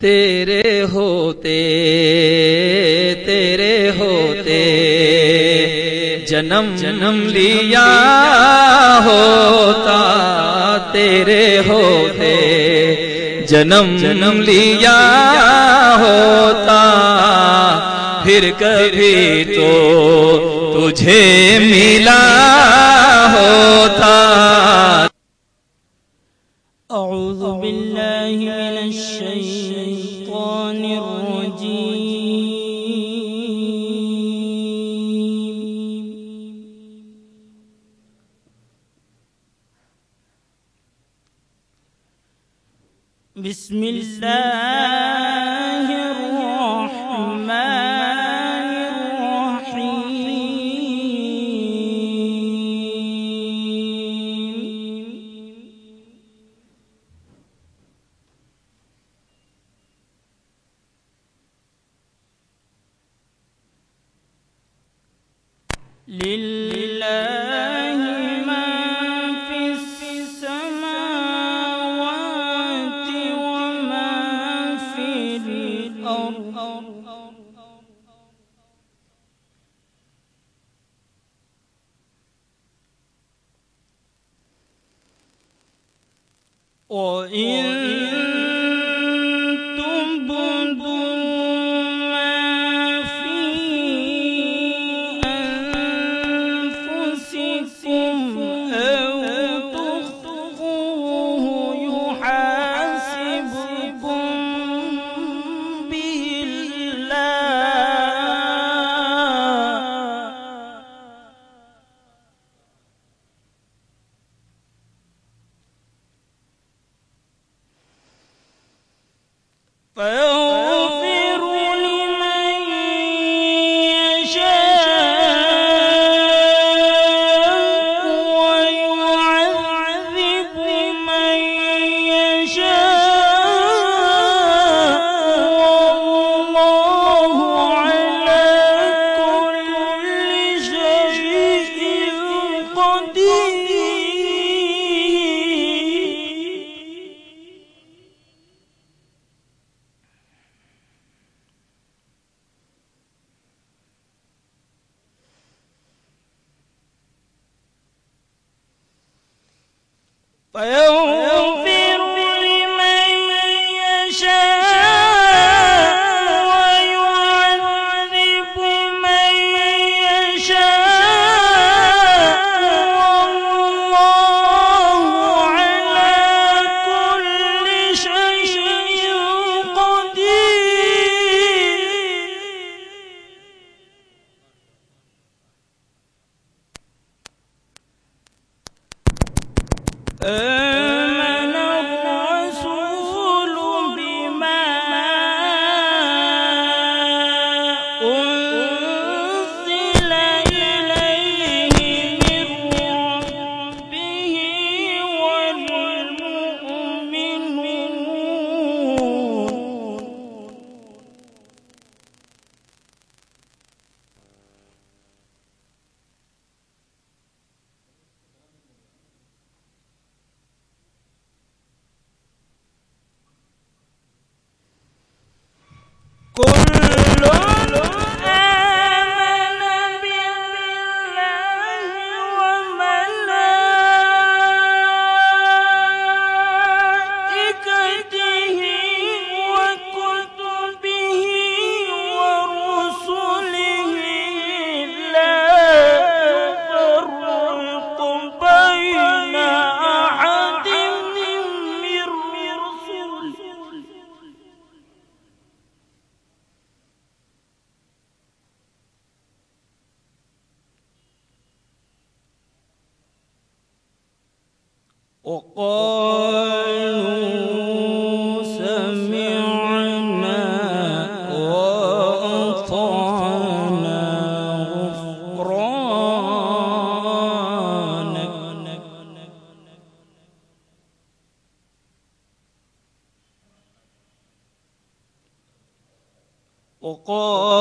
تیرے ہوتے جنم لیا ہوتا، تیرے ہوتے جنم لیا ہوتا، پھر کبھی تو تجھے ملا ہوتا۔ اعوذ باللہ من الشیطان الرجیم، بسم اللہ الرحمن الرحیم۔ للہ ما فی السماوات وما فی الارض، وَإِن تُبْدُوا مَا فِي أَنفُسِكُمْ أَوْ تُخْفُوهُ يُحَاسِبْكُم بِهِ فيغفر لمن يشاء ويعذب من يشاء، والله على كل شيء قدير۔ فيغفر لمن يشاء ويعذب من يشاء، والله على كل شيء قدير۔ آمن الرسول بما أنزل إليه من ربه والمؤمنون، كل آمن بالله وملائكته وكتبه ورسله لا نفرق بين أحد من رسله، وقالوا سمعنا وأطعنا غفرانك،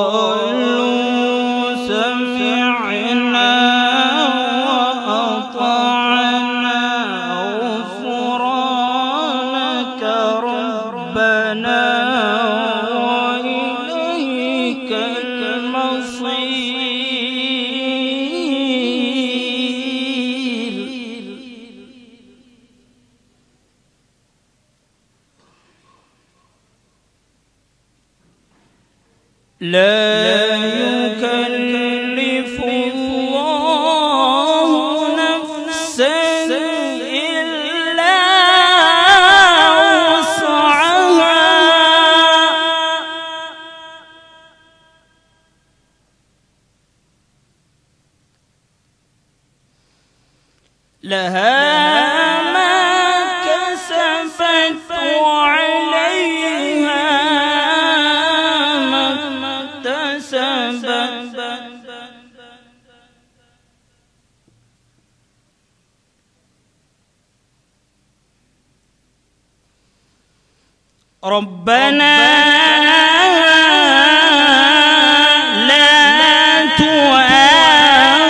وقالوا سمعنا وأطعنا غفرانك ربنا وإليك المصير. لا يكلف الله نفسا إلا وسعها لها ما كسبت وعليها ما اكتسبت. ربنا لا تؤاخذنا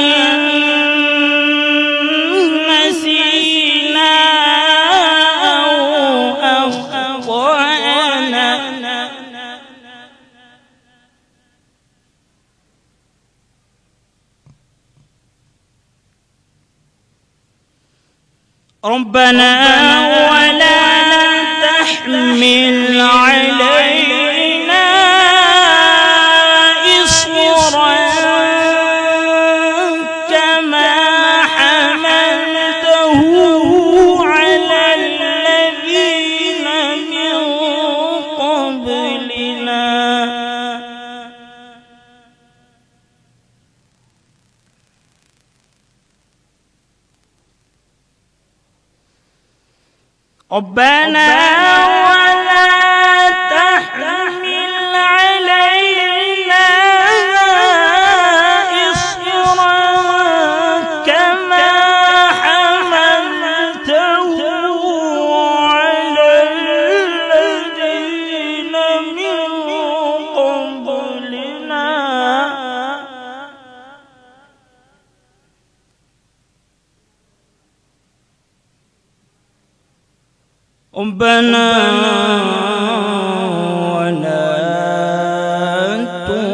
إن نسينا أو أخطأنا. ربنا ولا تحمل علينا إصرا كما حملته على الذين من قبلنا. ربنا ولا تحمل علينا إصرا كما حملته على الذين من قبلنا. ربنا ولا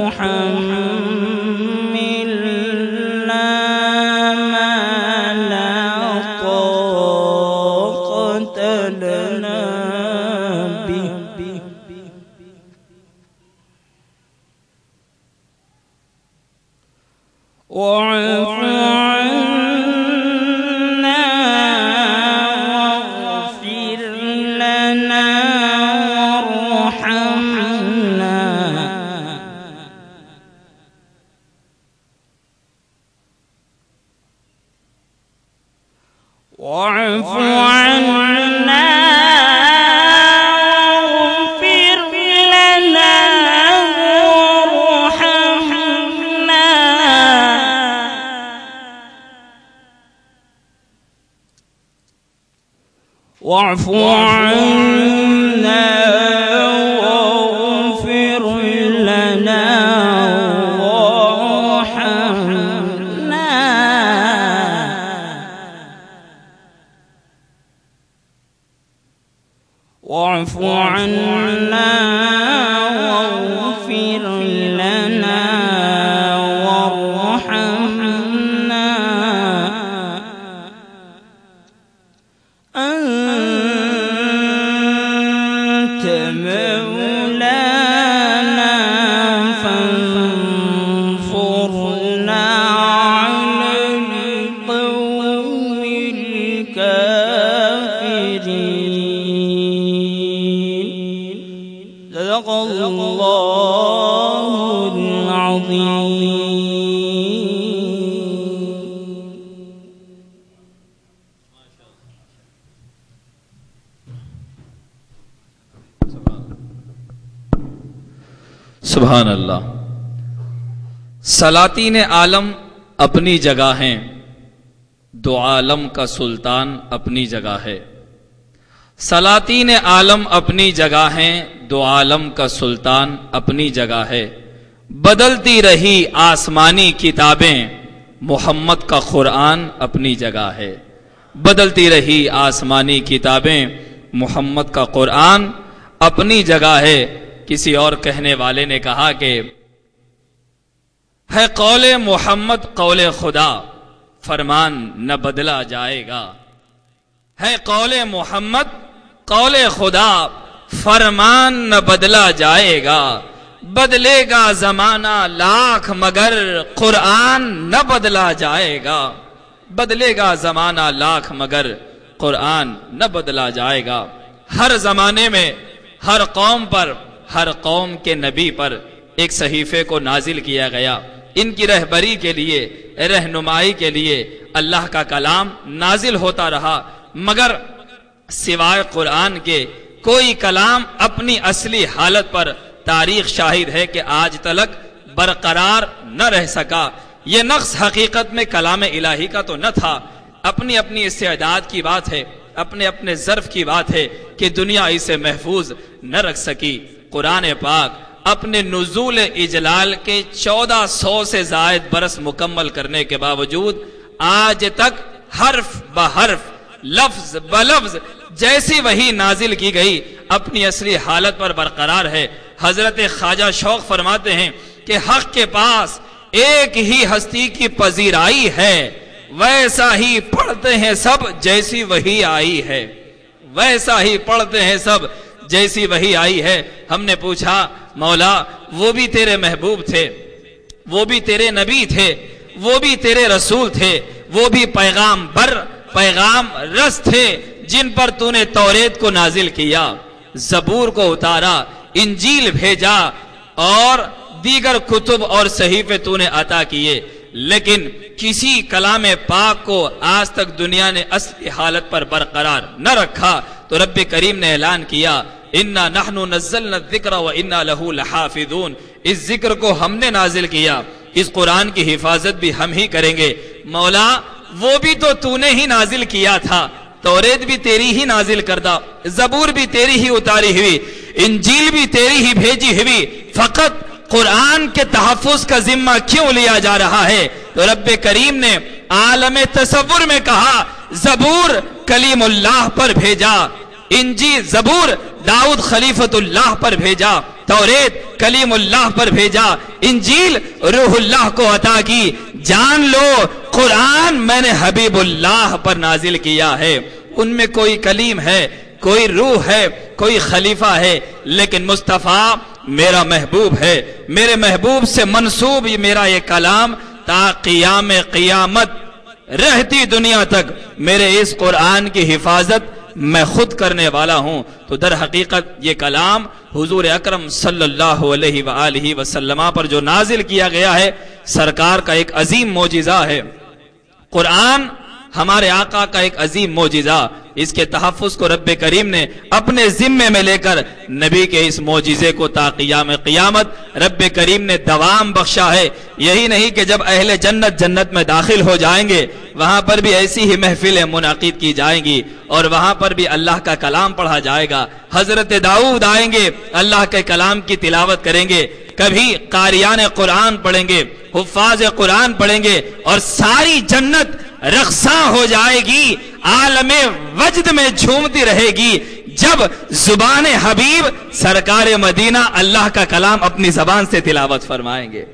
تحملنا ما لا طاقة لنا به واعف عنا واغفر لنا وارحمنا واعف عنا واغفر لنا وارحمنا واعف عنا واغفر لنا وارحمنا واعف عنا واغفر لنا وارحمنا أنت مولانا فانصرنا على القوم الكافرين. صدق الله العظيم. سبحان اللہ. سلاطین عالم اپنی جگہ ہیں، دو عالم کا سلطان اپنی جگہ ہے. سلاطین عالم اپنی جگہ ہیں، دو عالم کا سلطان اپنی جگہ ہے. بدلتی رہی آسمانی کتابیں، محمد کا قرآن اپنی جگہ ہے. بدلتی رہی آسمانی کتابیں، محمد کا قرآن اپنی جگہ ہے۔ کسی اور کہنے والے نے کہا کہ ہے قول محمد قول خدا، فرمان نہ بدلا جائے گا۔ ہے قول محمد قول خدا، فرمان نہ بدلا جائے گا۔ بدلے گا زمانہ لاکھ مگر قرآن نہ بدلا جائے گا۔ بدلے گا زمانہ لاکھ مگر قرآن نہ بدلا جائے گا۔ ہر زمانے میں ہر قوم پر، ہر قوم کے نبی پر ایک صحیفے کو نازل کیا گیا۔ ان کی رہبری کے لیے، رہنمائی کے لیے اللہ کا کلام نازل ہوتا رہا، مگر سوائے قرآن کے کوئی کلام اپنی اصلی حالت پر تاریخ شاہد ہے کہ آج تلک برقرار نہ رہ سکا۔ یہ نقص حقیقت میں کلام الہی کا تو نہ تھا، اپنی اپنی استعداد کی بات ہے، اپنے اپنے ظرف کی بات ہے کہ دنیا اسے محفوظ نہ رکھ سکی۔ قرآن پاک اپنے نزول اجلال کے 1400 سے زائد برس مکمل کرنے کے باوجود آج تک حرف بحرف، لفظ بلفظ جیسی وہی نازل کی گئی اپنی اصلی حالت پر برقرار ہے۔ حضرت خواجہ شوق فرماتے ہیں کہ حق کے پاس ایک ہی ہستی کی پذیرائی ہے، ویسا ہی پڑھتے ہیں سب جیسی وہی آئی ہے۔ ویسا ہی پڑھتے ہیں سب جیسی وہی آئی ہے۔ ہم نے پوچھا مولا وہ بھی تیرے محبوب تھے، وہ بھی تیرے نبی تھے، وہ بھی تیرے رسول تھے، وہ بھی پیغام بر پیغام رس تھے جن پر تو نے توریت کو نازل کیا، زبور کو اتارا، انجیل بھیجا اور دیگر کتب اور صحیفے تو نے عطا کیے، لیکن کسی کلام پاک کو آج تک دنیا نے اصلی حالت پر برقرار نہ رکھا۔ تو رب کریم نے اعلان کیا انا نحن نزلنا الذکر وانا له لحافظون، اس ذکر کو ہم نے نازل کیا، اس قرآن کی حفاظت بھی ہم ہی کریں گے۔ مولا وہ بھی تو نے ہی نازل کیا تھا، توریت بھی تیری ہی نازل کردہ، زبور بھی تیری ہی اتاری ہوئی، انجیل بھی تیری ہی بھیجی ہوئی، فقط قرآن کے تحفظ کا ذمہ کیوں لیا جا رہا ہے؟ تو رب کریم نے عالم تصور میں کہا زبور کلیم اللہ پر بھیجا، انجیل زبور داؤد خلیفۃ اللہ پر بھیجا، توریت کلیم اللہ پر بھیجا، انجیل روح اللہ کو عطا کی۔ جان لو قرآن میں نے حبیب اللہ پر نازل کیا ہے۔ ان میں کوئی کلیم ہے، کوئی روح ہے، کوئی خلیفہ ہے، لیکن مصطفیٰ میرا محبوب ہے، میرے محبوب سے منسوب میرا یہ کلام تا قیام قیامت رہتی دنیا تک میرے اس قرآن کی حفاظت میں خود کرنے والا ہوں۔ تو در حقیقت یہ کلام حضور اکرم صلی اللہ علیہ وآلہ وسلم پر جو نازل کیا گیا ہے، سرکار کا ایک عظیم معجزہ ہے۔ قرآن ہمارے آقا کا ایک عظیم معجزہ، اس کے تحفظ کو رب کریم نے اپنے ذمے میں لے کر نبی کے اس معجزے کو تا قیام قیامت رب کریم نے دوام بخشا ہے۔ یہی نہیں کہ جب اہل جنت جنت میں داخل ہو جائیں گے وہاں پر بھی ایسی ہی محفلیں منعقد کی جائیں گی اور وہاں پر بھی اللہ کا کلام پڑھا جائے گا۔ حضرت داؤد آئیں گے، اللہ کے کلام کی تلاوت کریں گے، کبھی قاریان قرآن پڑھیں گے، حفاظ قرآن پڑھیں گے اور ساری جنت رقصاں ہو جائے گی، عالم وجد میں جھومتی رہے گی جب زبان حبیب سرکار مدینہ اللہ کا کلام اپنی زبان سے تلاوت فرمائیں گے۔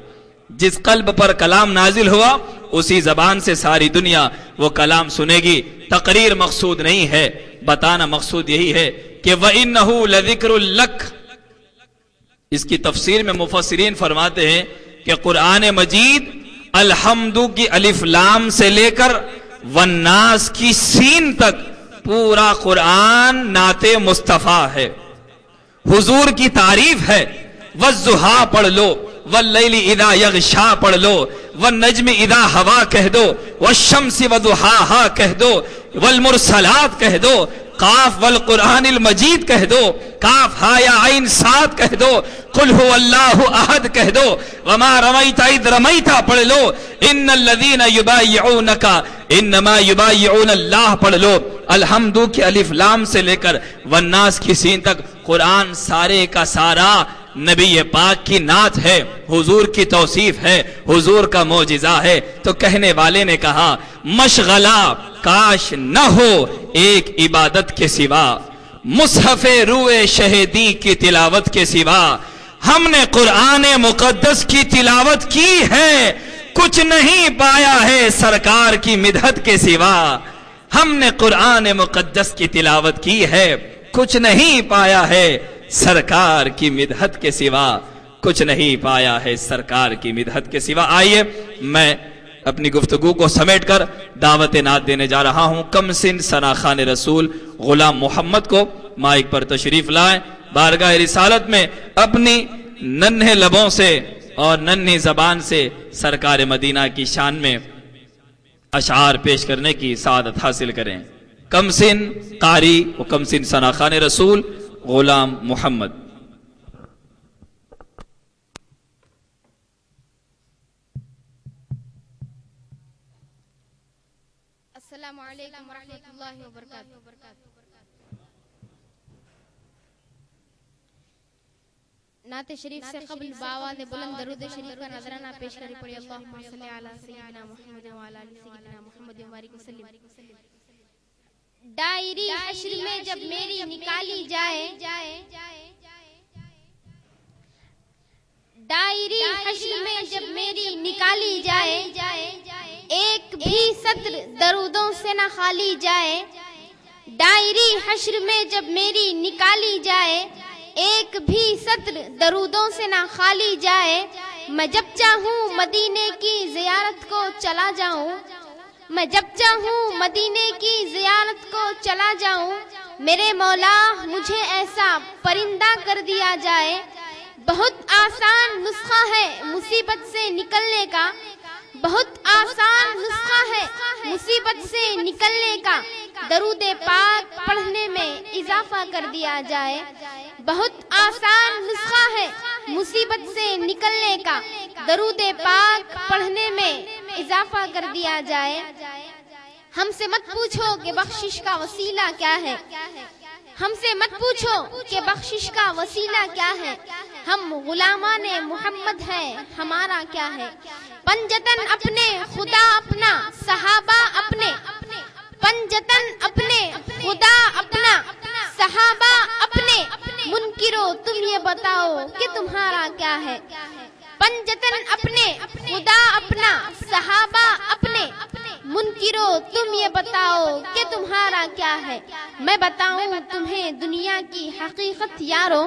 جس قلب پر کلام نازل ہوا اسی زبان سے ساری دنیا وہ کلام سنے گی۔ تقریر مقصود نہیں ہے، بتانا مقصود یہی ہے کہ وَإِنَّهُ لَذِكْرٌ لَكَ۔ اس کی تفسیر میں مفسرین فرماتے ہیں کہ قرآن مجید الحمد کی الف لام سے لے کر والناس کی سین تک پورا قرآن نعت مصطفیٰ ہے، حضور کی تعریف ہے۔ والضحیٰ پڑھ لو، واللیل اذا یغشا پڑھ لو، والنجم اذا ہوا کہہ دو، والشمس وضحاہا کہہ دو، والمرسلات کہہ دو، قاف والقرآن المجید کہہ دو، کاف ہا یا عین صاد کہہ دو، قل هو اللہ احد کہہ دو، وما رمیت اذ رمیت پڑھ لو، ان الذین یبایعونک انما یبایعون اللہ پڑھ لو۔ الحمد کی الف لام سے لے کر والناس کی سین تک قرآن سارے کا سارا نبی پاک کی نعت ہے، حضور کی توصیف ہے، حضور کا معجزہ ہے، تو کہنے والے نے کہا مشغلہ کاش نہ ہو ایک عبادت کے سوا، مصحف روئے شہیدی کی تلاوت کے سوا، ہم نے قرآن مقدس کی تلاوت کی ہے، کچھ نہیں پایا ہے سرکار کی مدحت کے سوا، ہم نے قرآن مقدس کی تلاوت کی ہے، کچھ نہیں پایا ہے سرکار کی مدحت کے سوا، کچھ نہیں پایا ہے سرکار کی مدحت کے سوا۔ آئیے میں اپنی گفتگو کو سمیٹ کر دعوت نعت دینے جا رہا ہوں۔ کم سن ثناخان رسول غلام محمد کو مائک پر تشریف لائیں، بارگاہ رسالت میں اپنی ننھے لبوں سے اور ننھی زبان سے سرکار مدینہ کی شان میں اشعار پیش کرنے کی سعادت حاصل کریں۔ کم سن قاری و کم سن ثناخان رسول غلام محمد۔ السلام علیکم ورحمۃ اللہ وبرکاتہ۔ نعت شریف سے قبل باواز بلند درود شریف کا نذرانہ پیش کریں پڑھی اللہم صلی علی سیدنا محمد وعلی آل سیدنا محمد وبارک وسلم۔ ڈائری حشر میں جب میری نکالی جائے، ڈائری حشر میں جب میری نکالی جائے، ایک بھی سطر درودوں سے نہ خالی جائے، ڈائری حشر میں جب میری نکالی جائے، ایک بھی سطر درودوں سے نہ خالی جائے، میں جب چاہوں مدینے کی زیارت کو چلا جاؤں، میں جب چاہوں مدینے کی زیارت کو چلا جاؤں، میرے مولا مجھے ایسا پرندہ کر دیا جائے۔ بہت آسان نسخہ ہے مصیبت سے نکلنے کا، بہت آسان نسخہ ہے مصیبت سے نکلنے کا، درود پاک پڑھنے میں اضافہ کر دیا جائے۔ بہت آسان نسخہ ہے مصیبت سے نکلنے کا، درود پاک پڑھنے میں اضافہ کر دیا جائے۔ ہم سے مت پوچھو کہ بخشش کا وسیلہ کیا ہے، ہم سے مت پوچھو کہ بخشش کا وسیلہ کیا ہے، ہم غلامان محمد ہیں، ہمارا کیا ہے۔ پنجتن اپنے خدا اپنا صحابہ اپنے، پنجتن اپنے خدا اپنا صحابہ اپنے، منکرو تم یہ بتاؤ کہ تمہارا کیا ہے۔ پنجتن اپنے خدا اپنا صحابہ اپنے، منکرو تم یہ بتاؤ کہ تمہارا کیا ہے۔ میں بتاؤں تمہیں دنیا کی حقیقت یارو،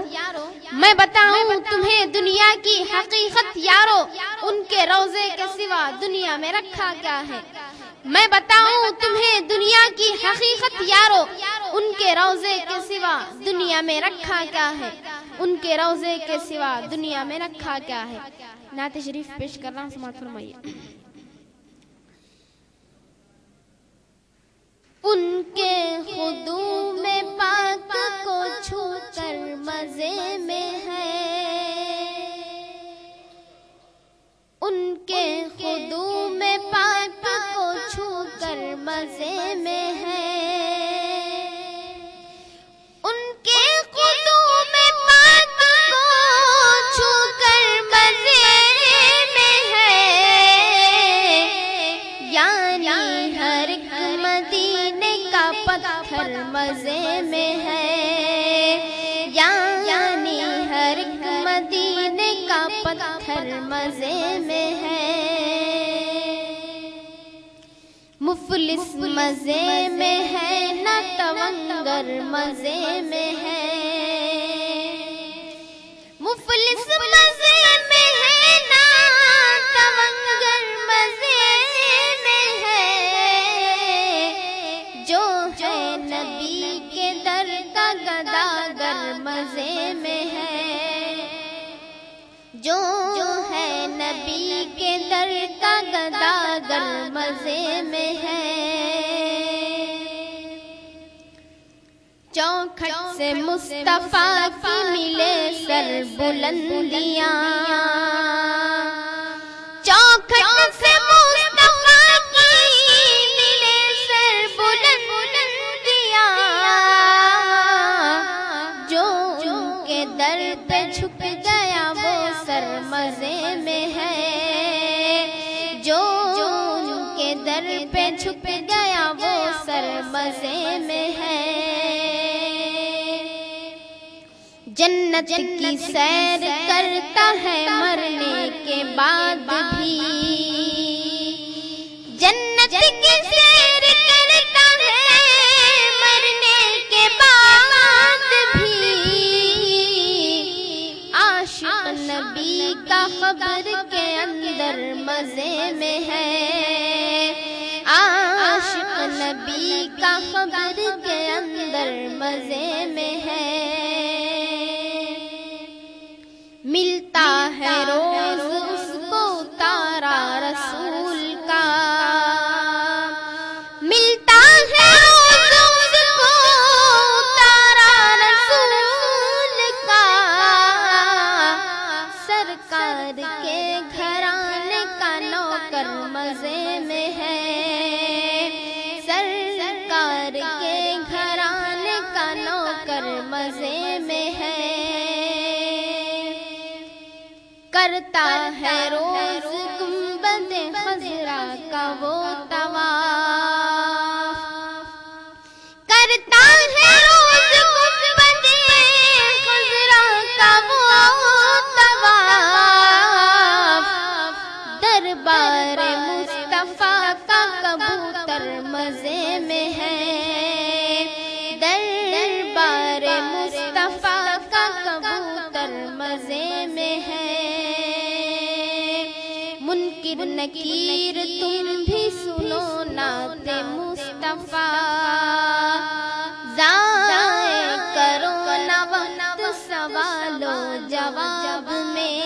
میں بتاؤں تمہیں دنیا کی حقیقت یارو، ان کے روضے کے سوا دنیا میں رکھا کیا ہے۔ میں بتاؤں تمہیں دنیا کی حقیقت یارو، ان کے روضے کے سوا دنیا میں رکھا کیا ہے، ان کے روضے کے سوا دنیا میں رکھا کیا ہے۔ نعت شریف پیش کر رہا ہوں، سماعت فرمائیے۔ ان کے خدوم پاک کو چھو کر مزے میں ہے، ان کے خدوم پاک کو چھو کر مزے میں ہے، ان کے خدوم پاک کو چھو کر مزے میں ہے، یعنی ہر ایک مدینے کا پتھر مزے میں ہے، یعنی ہر ایک مدینے کا پتھر مزے میں ہے۔ مفلس مزے میں ہے نہ تونگر مزے میں ہے، مفلس مزے میں ہے نہ تونگر مزے میں ہے، جو ہے نبی کے در کا گداگر مزے میں ہے، جو ہے نبی کے در کا گداگر مزے میں ہے۔ چوکھٹ سے مصطفیٰ کی ملے سر بلندیاں، چوکھٹ سے مصطفیٰ کی ملے سر بلندیاں، جو ان کے در پہ جھک گئے جنت کی سیر کرتا ہے مرنے کے بعد بھی، جنت کی سیر کرتا ہے مرنے کے بعد بھی، عاشق نبی کا قبر کے اندر مزے میں ہے، عاشق نبی کا قبر کے اندر مزے میں ہے، ملتا ہے روز اس کو تارا رسول کا، ملتا ہے روز اس کو تارا رسول کا، سرکار کے گھرانے کا نوکر مزے میں ہے، سرکار کے گھرانے کا نوکر مزے میں ہے، کرتا ہے روز گنبد خضرا کا وہ طواف، کرتا ہے روز گنبد خضرا کا وہ طواف، دربار مصطفیٰ کا کبوتر مزے میں ہے، دربار مصطفیٰ کا کبوتر مزے میں ہے، منکر نکیر تم بھی سنو نعت مصطفیٰ، ضائع کرو نہ وقت سوال و جواب میں،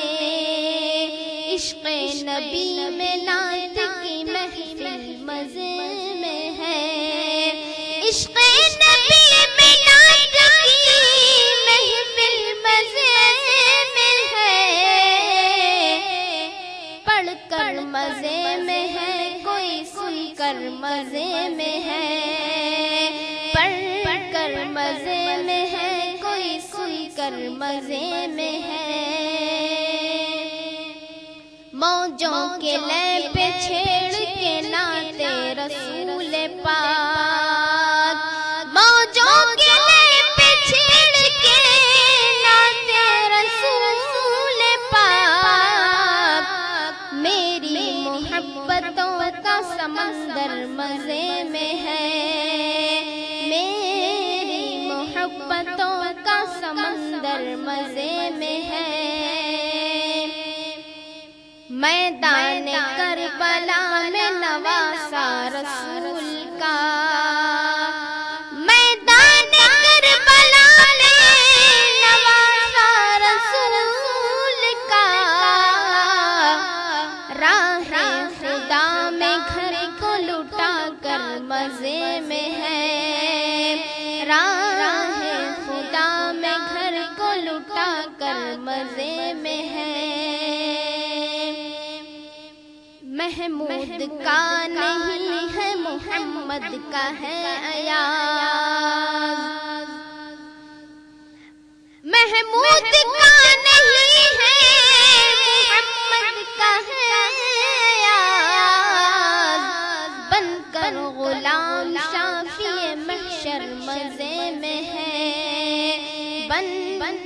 عشق نبی میں نعت کی محفل مزے میں ہے، عشق نبی میں نعت کی محفل مزے میں ہے، پڑھ کر مزے میں ہے کوئی سن کر مزے میں ہے، پڑھ کر مزے میں ہے کوئی سن کر مزے میں ہے، موجوں کے لے پہ چھیڑ کے نعت رسول پاک، موجوں کے لے پہ چھیڑ کے نعت رسول پاک، میری محبتوں کا سمندر مزے میں ہے، میری محبتوں کا سمندر مزے میں ہے، میدان کربلا میں نواسا رسول کا، میدان کربلا میں نواسا رسول کا، راہ خدا میں گھر کو لٹا کر مزے میں ہے، راہ خدا میں گھر کو لٹا کر مزے میں ہے، محمود کا نہیں ہے محمد کا ہے ایاز، محمود کا نہیں ہے محمد کا ہے ایاز، بن کر غلام شافی محشر مزے میں ہے، بن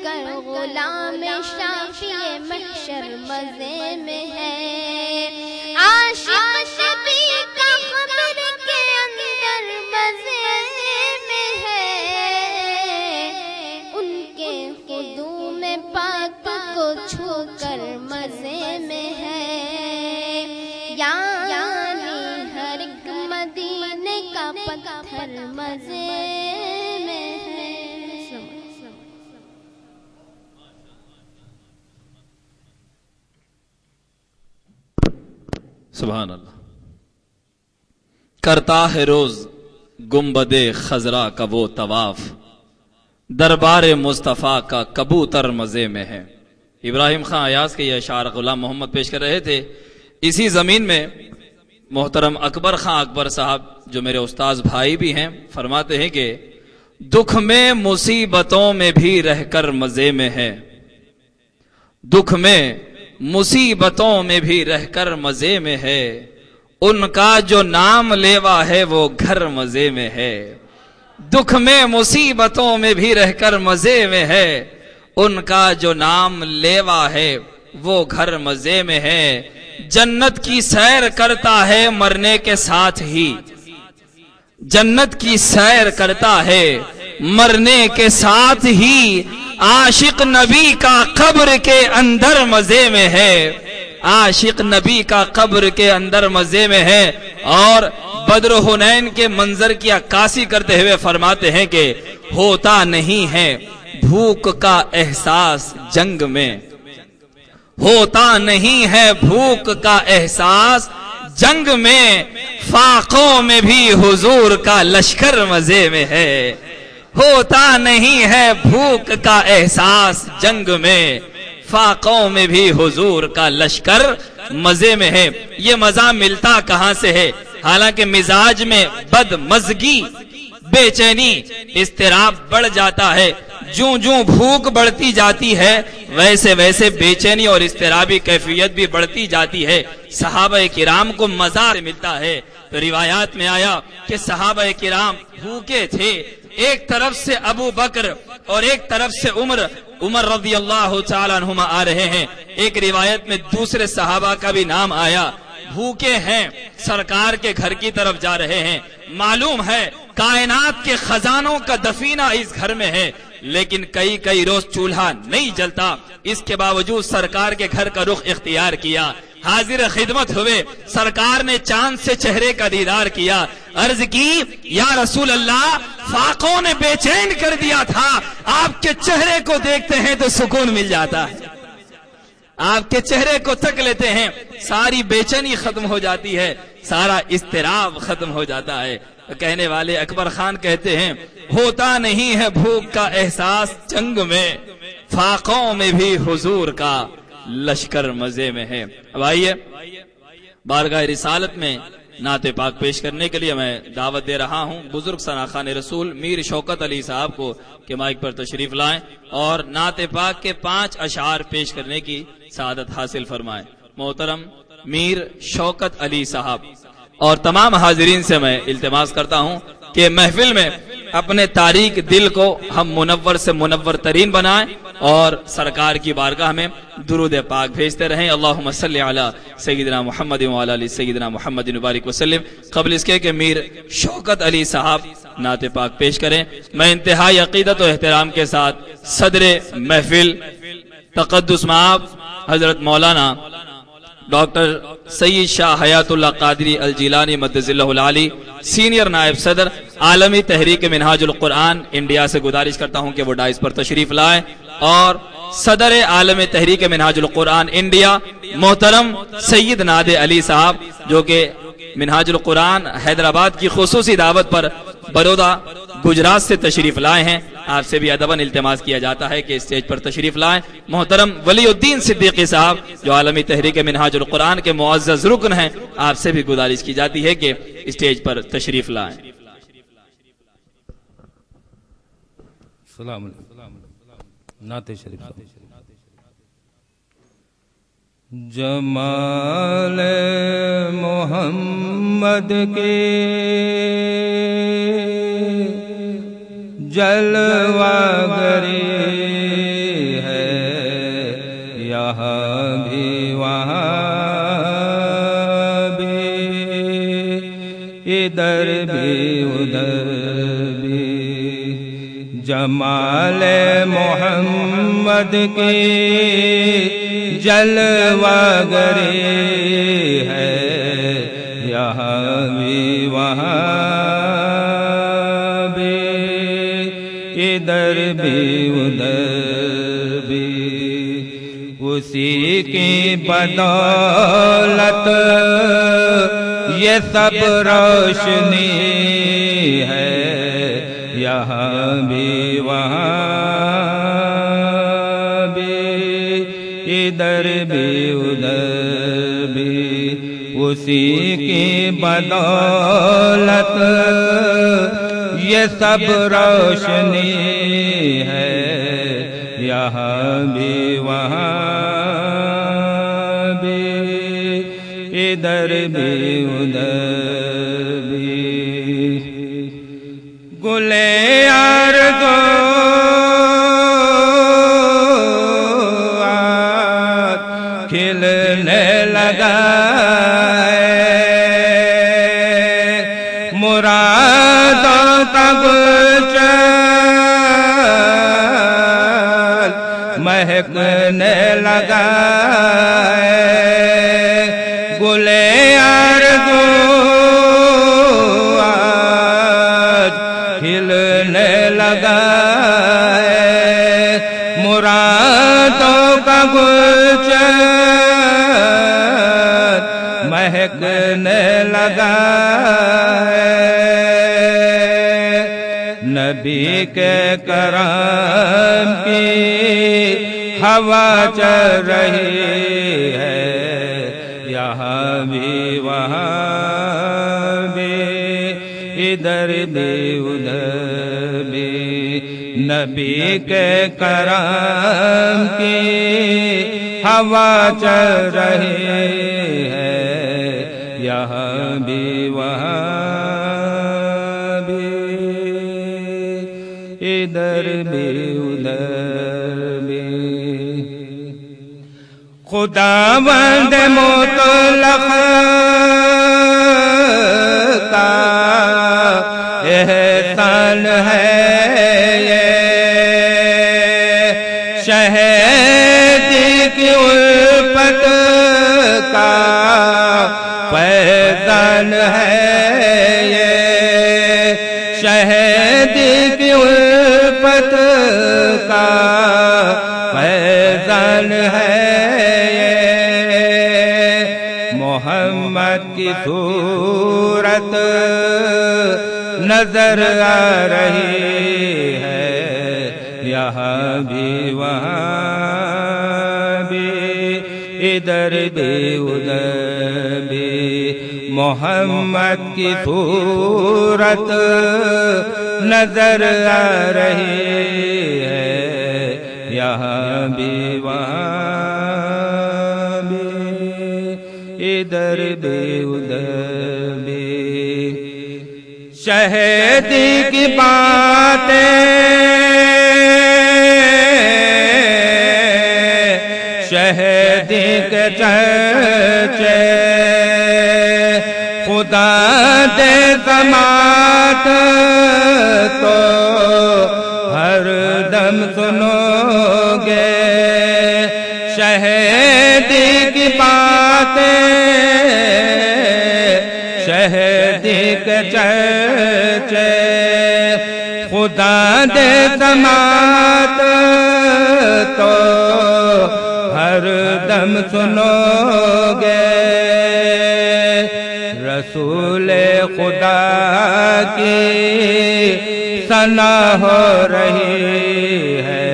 کر غلام شافی محشر مزے میں ہے، عاشق نبی کا قبر کے اندر مزے میں ہے، ان کے قدوم پاک کو چھو کر مزے میں ہے، یعنی ہر ایک مدینے کا پتھر مزے میں ہے۔ سبحان اللہ۔ کرتا ہے روز گنبد خضرا کا وہ طواف، دربار مصطفیٰ کا کبوتر مزے میں ہے۔ ابراہیم خان ایاز کے یہ اشعار غلام محمد پیش کر رہے تھے۔ اسی زمین میں محترم اکبر خان اکبر صاحب جو میرے استاذ بھائی بھی ہیں فرماتے ہیں کہ دکھ میں مصیبتوں میں بھی رہ کر مزے میں ہے، دکھ میں مصیبتوں میں بھی رہ کر مزے میں ہے، ان کا جو نام لیوا ہے وہ گھر مزے میں ہے، دکھ میں مصیبتوں میں بھی رہ کر مزے میں ہے، ان کا جو نام لیوا ہے وہ گھر مزے میں ہے، جنت کی سیر کرتا ہے مرنے کے ساتھ ہی، جنت کی سیر کرتا ہے مرنے کے ساتھ ہی، عاشق نبی کا قبر کے اندر مزے میں ہے، عاشق نبی کا قبر کے اندر مزے میں ہے۔ اور بدر حنین کے منظر کی عکاسی کرتے ہوئے فرماتے ہیں کہ ہوتا نہیں ہے بھوک کا احساس جنگ میں، ہوتا نہیں ہے بھوک کا احساس جنگ میں، فاقوں میں بھی حضور کا لشکر مزے میں ہے، ہوتا نہیں ہے بھوک کا احساس جنگ میں، فاقوں میں بھی حضور کا لشکر مزے میں ہے۔ یہ مزہ ملتا کہاں سے ہے؟ حالانکہ مزاج میں بد مزگی، بے چینی، اضطراب بڑھ جاتا ہے، جوں جوں بھوک بڑھتی جاتی ہے ویسے ویسے بے چینی اور اضطرابی کیفیت بھی بڑھتی جاتی ہے۔ صحابہ کرام کو مزہ ملتا ہے، تو روایات میں آیا کہ صحابہ کرام بھوکے تھے، ایک طرف سے ابو بکر اور ایک طرف سے عمر رضی اللہ تعالیٰ عنہما آ رہے ہیں۔ ایک روایت میں دوسرے صحابہ کا بھی نام آیا، بھوکے ہیں، سرکار کے گھر کی طرف جا رہے ہیں، معلوم ہے کائنات کے خزانوں کا دفینہ اس گھر میں ہے، لیکن کئی روز چولہا نہیں جلتا، اس کے باوجود سرکار کے گھر کا رخ اختیار کیا، حاضر خدمت ہوئے، سرکار نے چاند سے چہرے کا دیدار کیا، عرض کی یا رسول اللہ فاقوں نے بے چین کر دیا تھا، آپ کے چہرے کو دیکھتے ہیں تو سکون مل جاتا ہے، آپ کے چہرے کو تک لیتے ہیں ساری بے چینی ختم ہو جاتی ہے، سارا اضطراب ختم ہو جاتا ہے۔ کہنے والے اکبر خان کہتے ہیں ہوتا نہیں ہے بھوک کا احساس جنگ میں، فاقوں میں بھی حضور کا لشکر مزے میں ہے۔ اب آئیے بارگاہ رسالت میں نعت پاک پیش کرنے کے لیے میں دعوت دے رہا ہوں بزرگ ثناخوان رسول میر شوکت علی صاحب کو کہ مائک پر تشریف لائیں اور نعت پاک کے 5 اشعار پیش کرنے کی سعادت حاصل فرمائیں۔ محترم میر شوکت علی صاحب اور تمام حاضرین سے میں التماس کرتا ہوں کہ محفل میں اپنے تاریک دل کو ہم منور سے منور ترین بنائیں اور سرکار کی بارگاہ میں درود پاک بھیجتے رہیں۔ اللہم صلی علی سیدنا محمد وعلی آل سیدنا محمد مبارک وسلم۔ قبل اس کے کہ میر شوکت علی صاحب نعت پاک پیش کریں، میں انتہائی عقیدت و احترام کے ساتھ صدر محفل تقدس مآب حضرت مولانا ڈاکٹر سید شاہ حیات اللہ قادری الجیلانی مدظ اللہ العالی سینئر نائب صدر عالمی تحریک منہاج القرآن انڈیا سے گزارش کرتا ہوں کہ وہ ڈائز پر تشریف لائیں اور صدر عالم تحریک منہاج القرآن انڈیا محترم سید ناد علی صاحب جو کہ منہاج القرآن حیدرآباد کی خصوصی دعوت پر برودا گجرات سے تشریف لائے ہیں، آپ سے بھی ادباً التماس کیا جاتا ہے کہ اسٹیج پر تشریف لائیں۔ محترم ولی الدین صدیقی صاحب جو عالمی تحریک منہاج القرآن کے معزز رکن ہیں، آپ سے بھی گزارش کی جاتی ہے کہ اسٹیج پر تشریف لائیں۔ السلام علیکم، نعت شریف۔ جمال محمد کے جلوہ گری ہے، یہاں بھی وہاں بھی، ادھر بھی ادھر بھی، جمال محمد کے جلوہ گری ہے، یہاں بھی وہاں بھی، ادھر بھی ادھر بھی، اسی کی بدولت یہ سب روشنی ہے، یہاں بھی وہاں بھی، ادھر بھی ادھر بھی، اسی کی بدولت یہ سب روشنی ہے، یہاں بھی وہاں بھی، ادھر بھی ادھر بھی، گلے یار گو کا گلشن مہکنے لگا گلے آرزو آج کھلنے لگا مرادوں کا گلشن مہکنے لگا نبی کے کرم کی ہوا چل رہی ہے یہاں بھی وہاں بھی ادھر بھی ادھر بھی نبی کے کرم کی ہوا چل رہی ہے یہاں بھی وہاں بھی ادھر بھی ادھر بھی خداوند مطلق کا احسان ہے یہ شہیدی کی الفت کا فیضان ہے یہ شہیدی کی الفت کا فیضان ہے محمد کی صورت نظر آ رہی ہے یہاں بھی وہاں بھی ادھر بھی ادھر بھی محمد کی صورت نظر آ رہی ہے یہاں بھی وہاں بھی ادھر بھی ادھر بھی شہیدی کی باتیں شہیدی کے چرچے خدا دے سماعت تو ہر دم سنو گے شہیدی کی باتیں شہیدی کے چرچے خدا دے سماعت تو ہر دم سنو گے رسول خدا کی ثنا ہو رہی ہے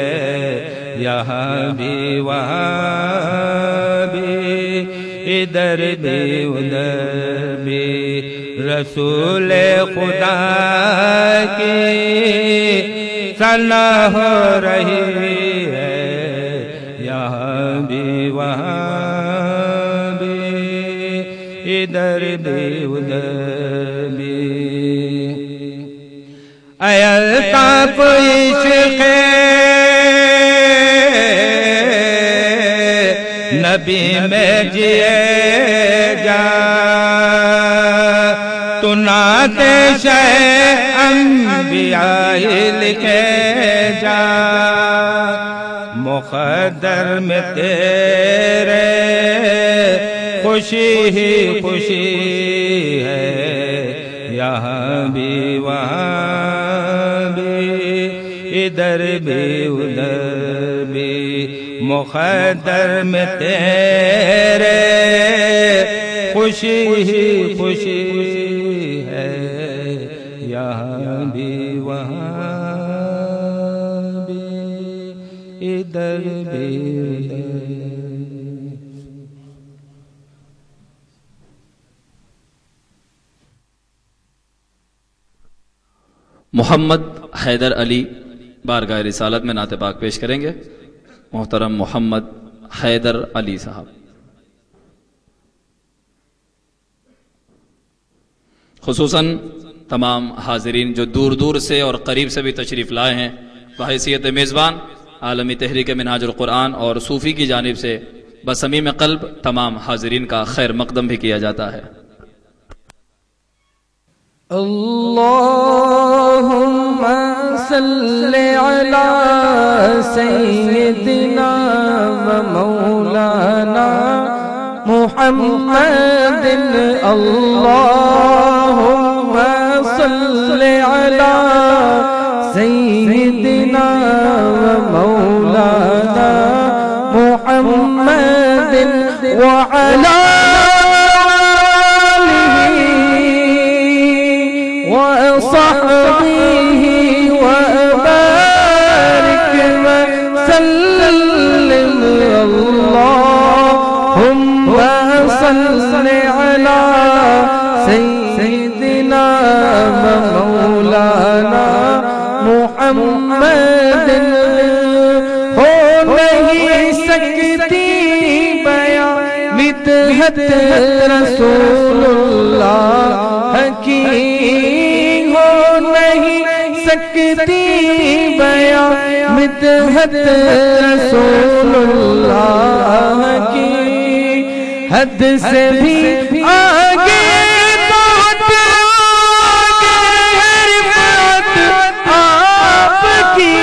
یہاں بھی وہاں بھی ادھر بھی ادھر بھی رسول خدا کی ثنا ہو رہی ہے یہاں بھی وہاں بھی ادھر بھی ادھر بھی اے الطاف عشق نبی میں جیے جا تو نعت شہ انبیاء لکھے جا مقدر میں تیرے خوشی ہی خوشی ہے یہاں بھی وہاں بھی ادھر بھی ادھر بھی مقدر میں تیرے خوشی ہی خوشی ہے یہاں بھی وہاں بھی ادھر بھی ادھر محمد حیدر علی بارگاہ رسالت میں نعت پاک پیش کریں گے محترم محمد حیدر علی صاحب. خصوصاً تمام حاضرین جو دور دور سے اور قریب سے بھی تشریف لائے ہیں بحیثیت میزبان عالمی تحریک منہاج القرآن اور صوفی کی جانب سے بصمیم قلب تمام حاضرین کا خیر مقدم بھی کیا جاتا ہے. اللهم صل على سيدنا ومولانا محمد اللهم صل على سيدنا ومولانا محمد وعلى وصحبه وبارك وسلم اللهم صل على سيدنا ومولانا محمد ہو نہیں سکتی بیاں مدحت رسول اللہ کی سکتی بیاں مدحت رسول اللہ کی حد سے بھی آگے بات آپ کی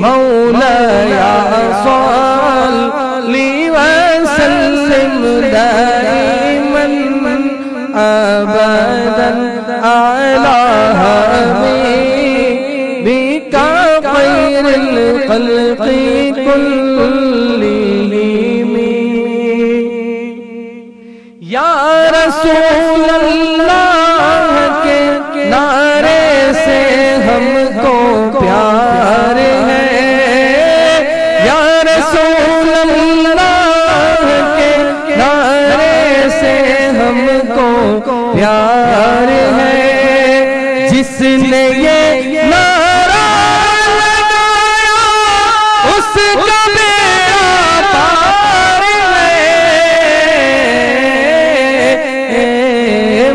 مولایا صلی وسلم دائما ابدا على حبيبك خير الخلق كلهم یا رسول اللہ کے نعرے سے ہم کو پیار ہے یا رسول اللہ کے نعرے سے ہم کو پیار ہے جس نے یہ نعرہ لگایا اس کا بیڑا پار ہے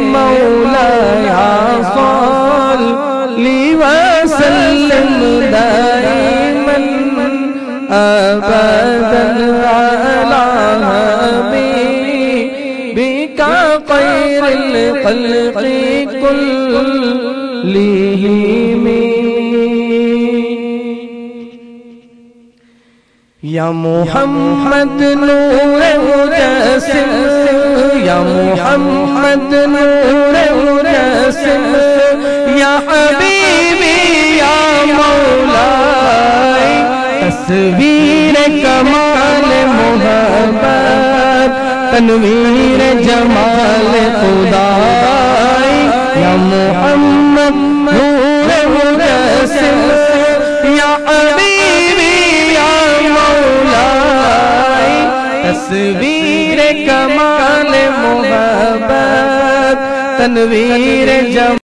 مولایا صلی وسلم دائما ابدا علی حبیبک خیر الخلق كلهم یا محمد نور مجسم یا محمد نور مجسم یا حبیبی یا مولائی تصویر کمال محبت تنویر جمال خدائی یا محمد نور مجسم یا حبیبی یا مولائی تصویر کمال محبت تنویر جمال